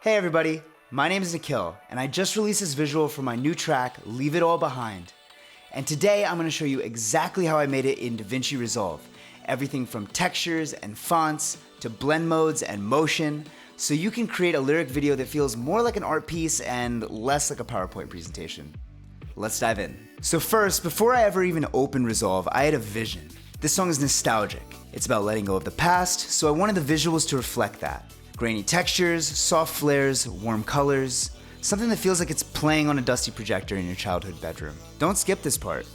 Hey everybody, my name is Nikhil, and I just released this visual for my new track, Leave It All Behind. And today I'm going to show you exactly how I made it in DaVinci Resolve. Everything from textures and fonts to blend modes and motion, so you can create a lyric video that feels more like an art piece and less like a PowerPoint presentation. Let's dive in. So first, before I ever even opened Resolve, I had a vision. This song is nostalgic. It's about letting go of the past, so I wanted the visuals to reflect that. Grainy textures, soft flares, warm colors, something that feels like it's playing on a dusty projector in your childhood bedroom. Don't skip this part.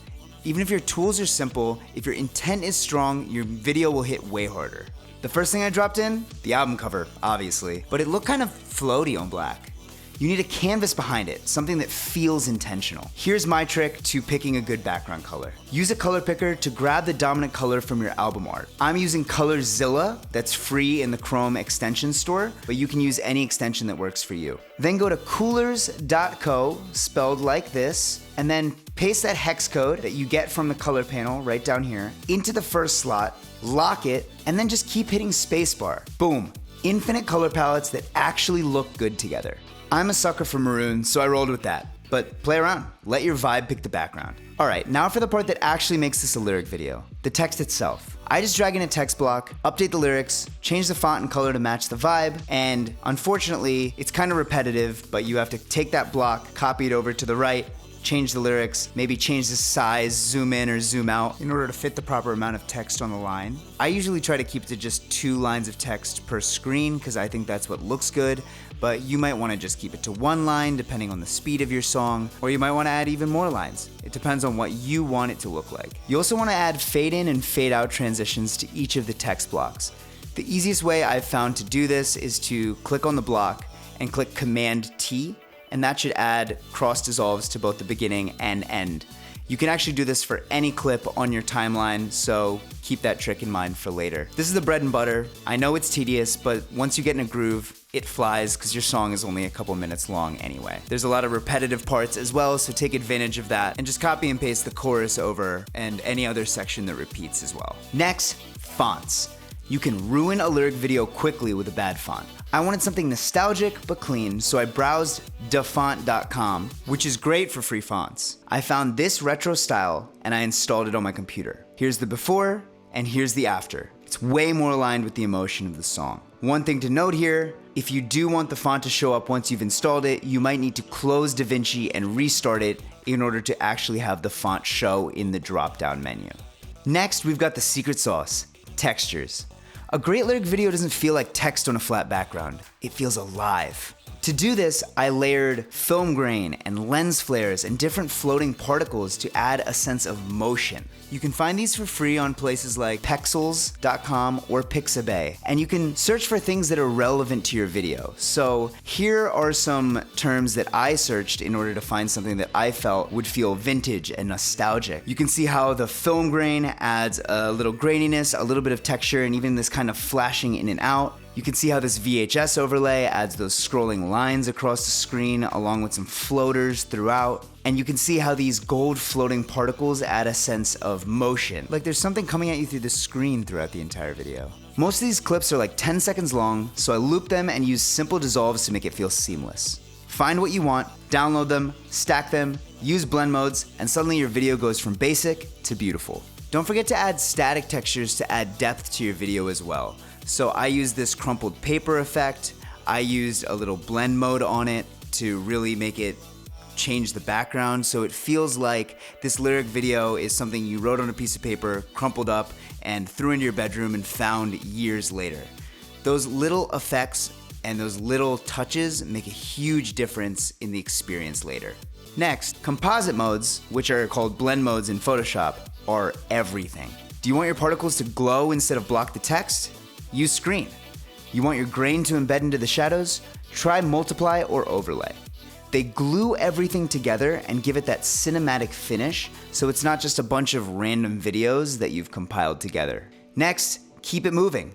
Even if your tools are simple, if your intent is strong, your video will hit way harder. The first thing I dropped in, the album cover, obviously, but it looked kind of floaty on black. You need a canvas behind it, something that feels intentional. Here's my trick to picking a good background color. Use a color picker to grab the dominant color from your album art. I'm using ColorZilla, that's free in the Chrome extension store, but you can use any extension that works for you. Then go to coolers.co, spelled like this, and then paste that hex code that you get from the color panel right down here into the first slot, lock it, and then just keep hitting spacebar. Boom, infinite color palettes that actually look good together. I'm a sucker for maroon, so I rolled with that. But play around, let your vibe pick the background. All right, now for the part that actually makes this a lyric video, the text itself. I just drag in a text block, update the lyrics, change the font and color to match the vibe, and unfortunately, it's kind of repetitive, but you have to take that block, copy it over to the right, change the lyrics, maybe change the size, zoom in or zoom out in order to fit the proper amount of text on the line. I usually try to keep it to just 2 lines of text per screen because I think that's what looks good, but you might want to just keep it to 1 line depending on the speed of your song, or you might want to add even more lines. It depends on what you want it to look like. You also want to add fade in and fade out transitions to each of the text blocks. The easiest way I've found to do this is to click on the block and click Command T, and that should add cross dissolves to both the beginning and end. You can actually do this for any clip on your timeline, so keep that trick in mind for later. This is the bread and butter. I know it's tedious, but once you get in a groove, it flies because your song is only a couple minutes long anyway. There's a lot of repetitive parts as well, so take advantage of that and just copy and paste the chorus over and any other section that repeats as well. Next, fonts. You can ruin a lyric video quickly with a bad font. I wanted something nostalgic but clean, so I browsed dafont.com, which is great for free fonts. I found this retro style and I installed it on my computer. Here's the before and here's the after. It's way more aligned with the emotion of the song. One thing to note here, if you do want the font to show up once you've installed it, you might need to close DaVinci and restart it in order to actually have the font show in the drop-down menu. Next, we've got the secret sauce, textures. A great lyric video doesn't feel like text on a flat background. It feels alive. To do this, I layered film grain and lens flares and different floating particles to add a sense of motion. You can find these for free on places like pexels.com or Pixabay, and you can search for things that are relevant to your video. So here are some terms that I searched in order to find something that I felt would feel vintage and nostalgic. You can see how the film grain adds a little graininess, a little bit of texture, and even this kind of flashing in and out. You can see how this VHS overlay adds those scrolling lines across the screen along with some floaters throughout. And you can see how these gold floating particles add a sense of motion, like there's something coming at you through the screen throughout the entire video. Most of these clips are like 10 seconds long, so I loop them and use simple dissolves to make it feel seamless. Find what you want, download them, stack them, use blend modes, and suddenly your video goes from basic to beautiful. Don't forget to add static textures to add depth to your video as well. So I used this crumpled paper effect. I used a little blend mode on it to really make it change the background so it feels like this lyric video is something you wrote on a piece of paper, crumpled up, and threw into your bedroom and found years later. Those little effects and those little touches make a huge difference in the experience later. Next, composite modes, which are called blend modes in Photoshop, are everything. Do you want your particles to glow instead of block the text? Use screen. You want your grain to embed into the shadows? Try multiply or overlay. They glue everything together and give it that cinematic finish, so it's not just a bunch of random videos that you've compiled together. Next, keep it moving.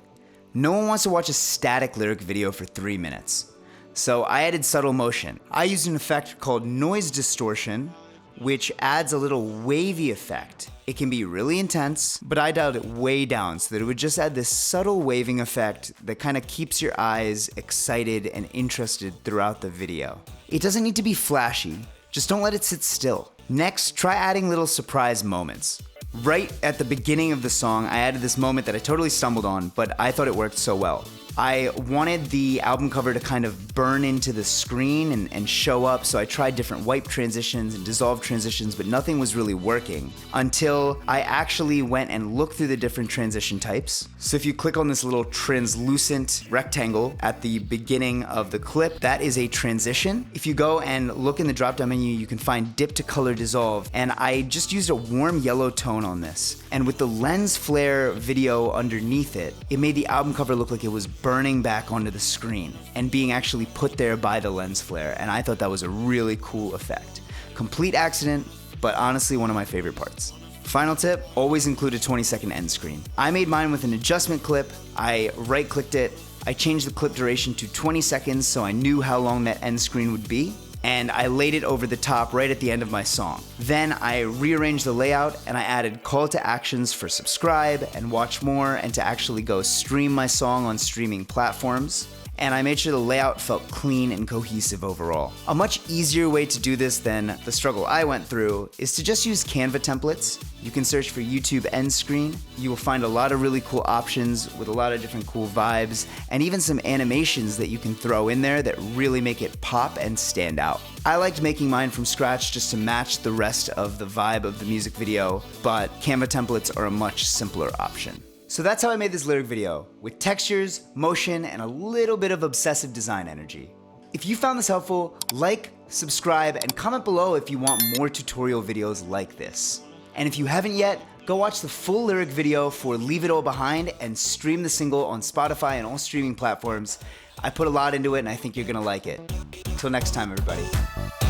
No one wants to watch a static lyric video for 3 minutes. So I added subtle motion. I used an effect called noise distortion, which adds a little wavy effect. It can be really intense, but I dialed it way down so that it would just add this subtle waving effect that kind of keeps your eyes excited and interested throughout the video. It doesn't need to be flashy, just don't let it sit still. Next, try adding little surprise moments. Right at the beginning of the song, I added this moment that I totally stumbled on, but I thought it worked so well. I wanted the album cover to kind of burn into the screen and show up, so I tried different wipe transitions and dissolve transitions, but nothing was really working until I actually went and looked through the different transition types. So if you click on this little translucent rectangle at the beginning of the clip, that is a transition. If you go and look in the drop-down menu, you can find dip to color dissolve, and I just used a warm yellow tone on this. And with the lens flare video underneath it, it made the album cover look like it was burning back onto the screen and being actually put there by the lens flare, and I thought that was a really cool effect. Complete accident, but honestly one of my favorite parts. Final tip, always include a 20-second end screen. I made mine with an adjustment clip. I right-clicked it, I changed the clip duration to 20 seconds so I knew how long that end screen would be, and I laid it over the top right at the end of my song. Then I rearranged the layout and I added call to actions for subscribe and watch more and to actually go stream my song on streaming platforms. And I made sure the layout felt clean and cohesive overall. A much easier way to do this than the struggle I went through is to just use Canva templates. You can search for YouTube end screen. You will find a lot of really cool options with a lot of different cool vibes and even some animations that you can throw in there that really make it pop and stand out. I liked making mine from scratch just to match the rest of the vibe of the music video, but Canva templates are a much simpler option. So that's how I made this lyric video, with textures, motion, and a little bit of obsessive design energy. If you found this helpful, like, subscribe, and comment below if you want more tutorial videos like this. And if you haven't yet, go watch the full lyric video for Leave It All Behind and stream the single on Spotify and all streaming platforms. I put a lot into it and I think you're gonna like it. Until next time, everybody.